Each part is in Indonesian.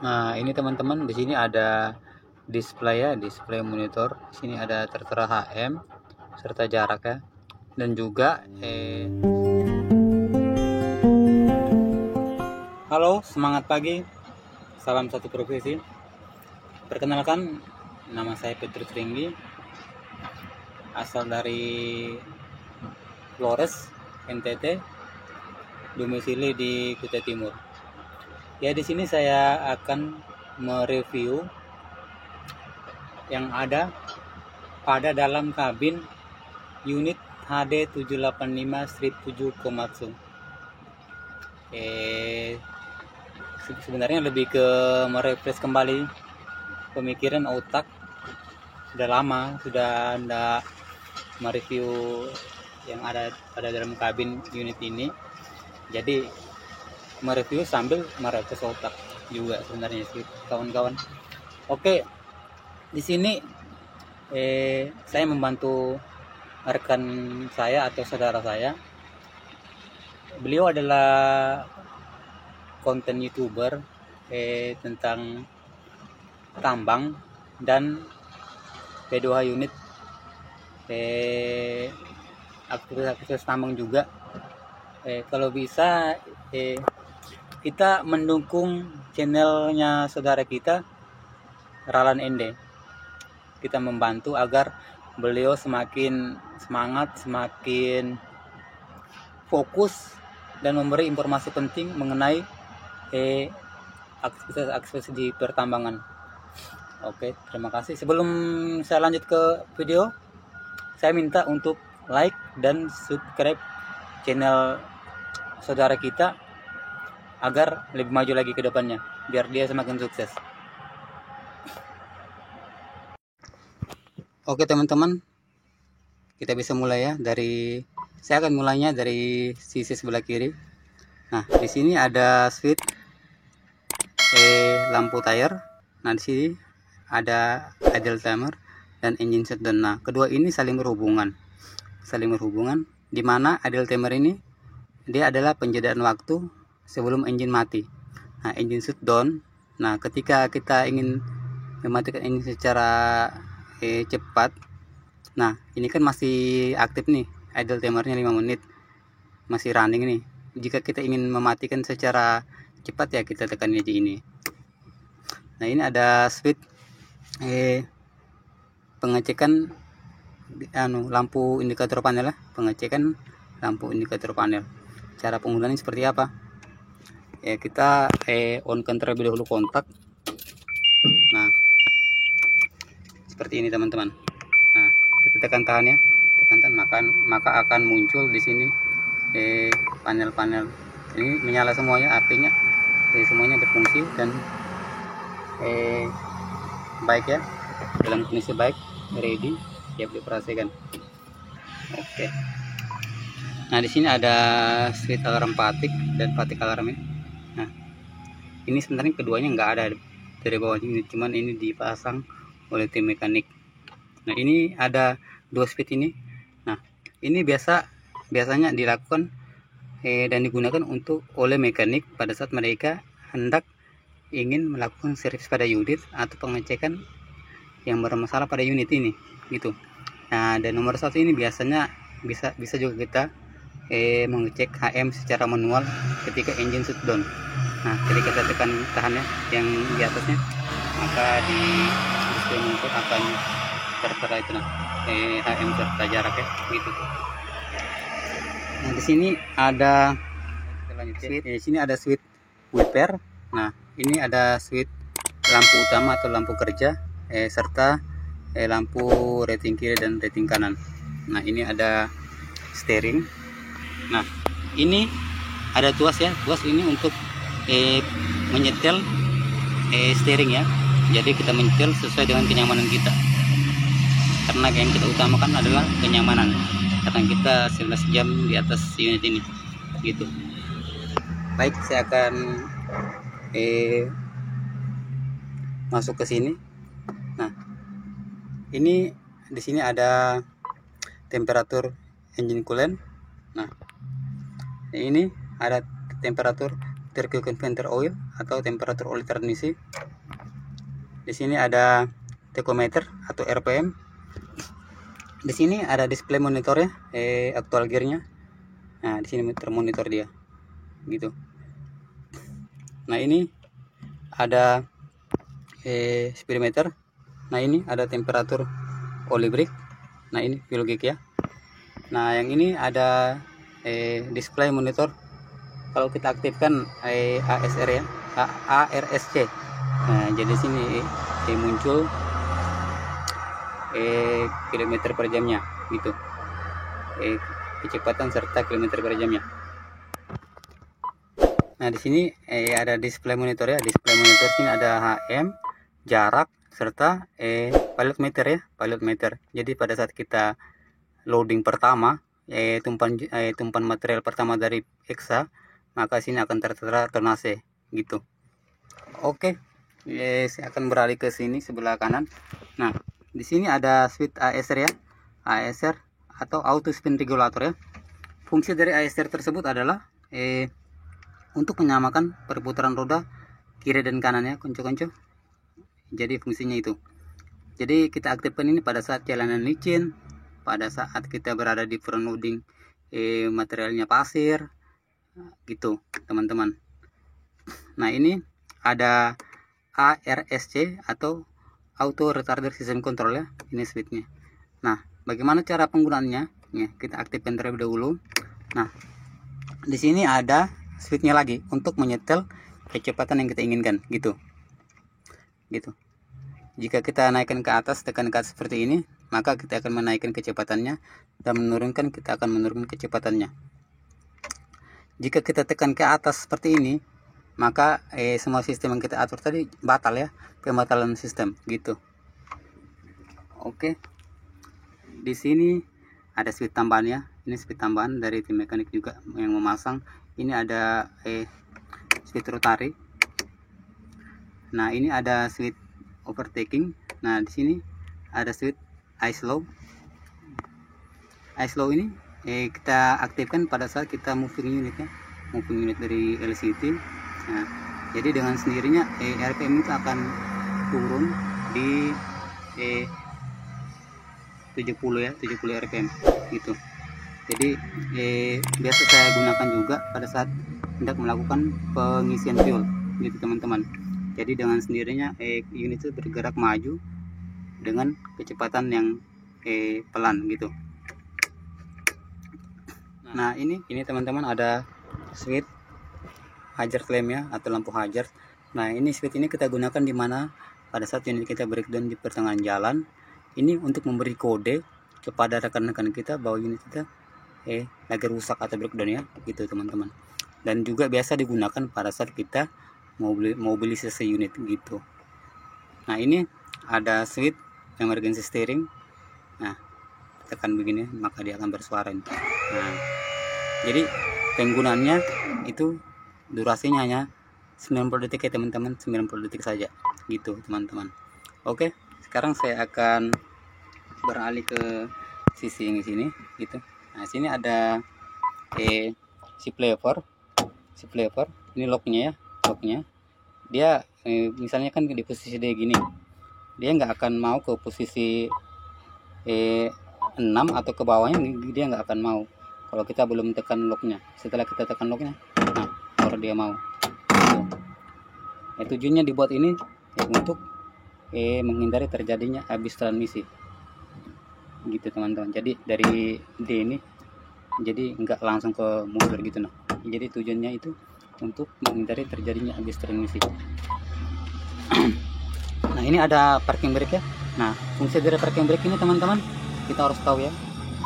Nah, ini teman-teman, di sini ada display ya, display monitor. Di sini ada tertera HM serta jarak ya. Dan juga halo, semangat pagi. Salam satu profesi. Perkenalkan, nama saya Petrus Ringgi, asal dari Flores, NTT, domisili di Kutai Timur. Ya, di sini saya akan mereview yang ada pada dalam kabin unit HD 785-7 Komatsu. Sebenarnya lebih ke merefresh kembali pemikiran otak. Sudah lama sudah tidak mereview yang ada pada dalam kabin unit ini, jadi mereview sambil merefresh otak juga sebenarnya sih kawan-kawan. Oke, di sini saya membantu rekan saya atau saudara saya. Beliau adalah konten YouTuber tentang tambang dan P2H unit, aktivitas tambang juga. Kalau bisa kita mendukung channelnya saudara kita, Ralan Ende. Kita membantu agar beliau semakin semangat, semakin fokus dan memberi informasi penting mengenai aktivitas di pertambangan. Oke, terima kasih. Sebelum saya lanjut ke video, saya minta untuk like dan subscribe channel saudara kita agar lebih maju lagi ke depannya, biar dia semakin sukses. Oke teman-teman, kita bisa mulai ya. Saya akan mulainya dari sisi sebelah kiri. Nah, di sini ada switch lampu tire. Nah, di sini ada idle timer dan engine shutdown. Nah, kedua ini saling berhubungan, di mana idle timer ini dia adalah penjedaan waktu sebelum engine mati. Nah, engine shutdown, nah ketika kita ingin mematikan engine secara cepat, nah ini kan masih aktif nih, idle timernya 5 menit masih running nih. Jika kita ingin mematikan secara cepat ya kita tekan aja ini. Nah, ini ada switch pengecekan lampu indikator panel ya, pengecekan lampu indikator panel. Cara penggunaannya seperti apa? Ya, kita on-kan terlebih dahulu kontak. Nah, seperti ini teman-teman. Nah, kita tekan tahan ya, maka akan muncul di sini panel-panel ini menyala semuanya, artinya semuanya berfungsi dan baik ya, dalam kondisi baik, ready, siap dioperasikan. Oke. Nah, di sini ada switch alarm patik dan patik alarm ini. Nah, ini sebenarnya keduanya nggak ada dari bawah ini, cuman ini dipasang oleh tim mekanik. Nah, ini ada dua switch ini. Nah, ini biasanya dilakukan dan digunakan oleh mekanik pada saat mereka hendak ingin melakukan servis pada unit atau pengecekan yang bermasalah pada unit ini gitu. Nah, dan nomor satu ini biasanya bisa juga kita mengecek HM secara manual ketika engine shutdown. Nah, ketika kita tekan tahannya yang di atasnya, maka di display monitor akan tertera itu HM serta jarak ya gitu. Nah, di sini ada switch, di sini ada switch wiper. Nah, ini ada switch lampu utama atau lampu kerja serta lampu rating kiri dan rating kanan. Nah, ini ada steering. Nah, ini ada tuas ya. Tuas ini untuk menyetel steering ya. Jadi kita menyetel sesuai dengan kenyamanan kita. Karena yang kita utamakan adalah kenyamanan. Karena kita 11 jam di atas unit ini gitu. Baik, saya akan masuk ke sini. Nah, ini di sini ada temperatur engine coolant. Nah, ini ada temperatur trickle converter oil atau temperatur oli transmisi. Di sini ada tachometer atau RPM. Di sini ada display monitornya, actual gearnya. Nah, di sini termonitor dia, gitu. Nah, ini ada speedometer. Nah, ini ada temperatur oli brake. Nah, ini fuel gauge ya. Nah, yang ini ada display monitor. Kalau kita aktifkan ASR ya, ARSC. Nah, jadi sini muncul kilometer per jamnya, gitu. Kecepatan serta kilometer per jamnya. Nah, di sini ada display monitor ya. Display monitor sini ada HM, jarak, serta pilot meter ya, pilot meter. Jadi pada saat kita loading pertama, tumpan material pertama dari EXA, maka sini akan tertera tonase, gitu. Oke, saya akan beralih ke sini sebelah kanan. Nah, di sini ada switch ASR ya, ASR atau auto spin regulator ya. Fungsi dari ASR tersebut adalah untuk menyamakan perputaran roda kiri dan kanan ya, konco-konco. Jadi fungsinya itu. Jadi kita aktifkan ini pada saat jalanan licin, pada saat kita berada di front loading materialnya pasir, gitu teman-teman. Nah, ini ada ARSC atau auto retarder system control ya, ini switchnya. Nah, bagaimana cara penggunaannya? Ya, kita aktifkan terlebih dahulu. Nah, di sini ada switchnya lagi untuk menyetel kecepatan yang kita inginkan, gitu. Jika kita naikkan ke atas, tekan ke atas seperti ini, maka kita akan menaikkan kecepatannya, dan menurunkan, kita akan menurunkan kecepatannya. Jika kita tekan ke atas seperti ini, maka semua sistem yang kita atur tadi batal ya, pembatalan sistem, gitu. Oke. Di sini ada switch tambahan ya. Ini switch tambahan dari tim mekanik juga yang memasang. Ini ada switch rotary. Nah, ini ada switch overtaking. Nah, di sini ada switch iSlow. iSlow ini kita aktifkan pada saat kita moving unit ya, moving unit dari LCT. Nah, jadi dengan sendirinya RPM itu akan turun di 70 ya, 70 RPM gitu. Jadi biasa saya gunakan juga pada saat hendak melakukan pengisian fuel, gitu teman-teman. Jadi dengan sendirinya unit itu bergerak maju dengan kecepatan yang pelan, gitu. Nah, ini teman-teman ada switch hazard lamp ya, atau lampu hazard. Nah, ini switch ini kita gunakan di mana pada saat unit kita breakdown di pertengahan jalan. Ini untuk memberi kode kepada rekan-rekan kita bahwa unit kita lagi rusak atau breakdown ya, gitu teman-teman. Dan juga biasa digunakan pada saat kita mobilisasi unit, gitu. Nah, ini ada switch emergency steering. Nah, tekan begini maka dia akan bersuara. Nah, jadi penggunaannya itu durasinya hanya 90 detik ya teman-teman, 90 detik saja, gitu teman-teman. Oke, sekarang saya akan beralih ke sisi yang sini, gitu. Nah, sini ada shift lever. Ini locknya ya, locknya. Dia misalnya kan di posisi D gini, dia nggak akan mau ke posisi 6 atau ke bawahnya, dia nggak akan mau kalau kita belum tekan locknya. Setelah kita tekan locknya, nah baru dia mau. Tujuannya dibuat ini untuk menghindari terjadinya habis transmisi, gitu teman-teman. Jadi dari D ini jadi nggak langsung ke mundur gitu. Nah, jadi tujuannya itu untuk menghindari terjadinya habis transmisi. Nah, ini ada parking brake ya. Nah, fungsi dari parking brake ini teman-teman kita harus tahu ya.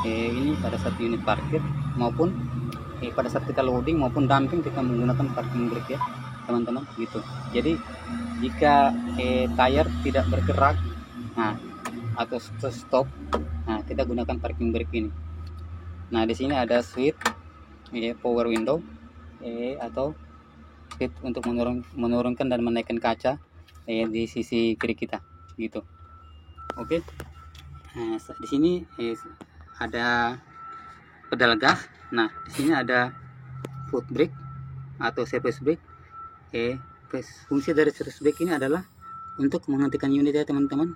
Ini pada saat unit parkir maupun pada saat kita loading maupun dumping kita menggunakan parking brake ya teman-teman, gitu. Jadi jika tire tidak bergerak, nah atau stop, nah kita gunakan parking brake ini. Nah, di sini ada switch power window atau switch untuk menurunkan dan menaikkan kaca di sisi kiri kita, gitu. Oke. Nah, di sini ada pedal gas. Nah, di sini ada foot brake atau surface brake. fungsi dari cirrus brake ini adalah untuk menghentikan unit ya teman-teman,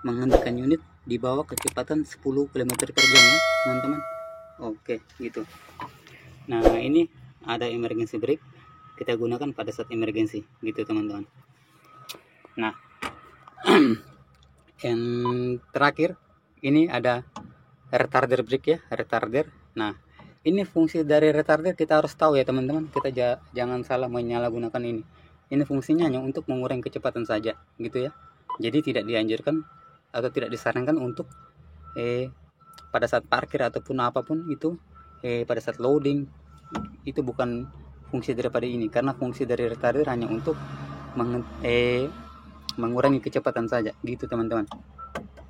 menghentikan unit di bawah kecepatan 10 km per jam ya teman-teman. Oke gitu. Nah ini ada emergency brake, kita gunakan pada saat emergency gitu teman-teman. Nah yang terakhir ini ada retarder brake ya, retarder. Nah ini fungsi dari retarder kita harus tahu ya teman-teman, kita jangan salah menyalahgunakan ini. Ini fungsinya hanya untuk mengurangi kecepatan saja gitu ya. Jadi tidak dianjurkan atau tidak disarankan untuk pada saat parkir ataupun apapun itu, pada saat loading, itu bukan fungsi daripada ini, karena fungsi dari retarder hanya untuk mengurangi kecepatan saja gitu teman-teman,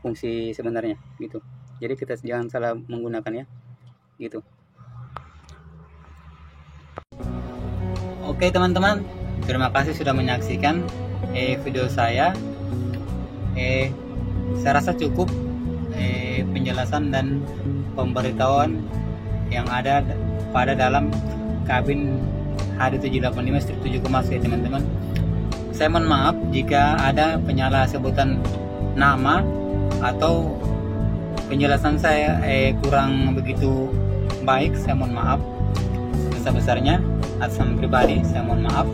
fungsi sebenarnya gitu. Jadi kita jangan salah menggunakan ya gitu. Oke teman-teman, terima kasih sudah menyaksikan video saya. Saya rasa cukup penjelasan dan pemberitahuan yang ada pada dalam kabin HD785 strip 7,1 ya teman-teman. Saya mohon maaf jika ada penyalahsebutan nama atau penjelasan saya kurang begitu baik. Saya mohon maaf sebesar-besarnya. Atas nama pribadi saya mohon maaf.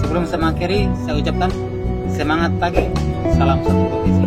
Sebelum saya mengakhiri, saya ucapkan semangat pagi, salam satu posisi.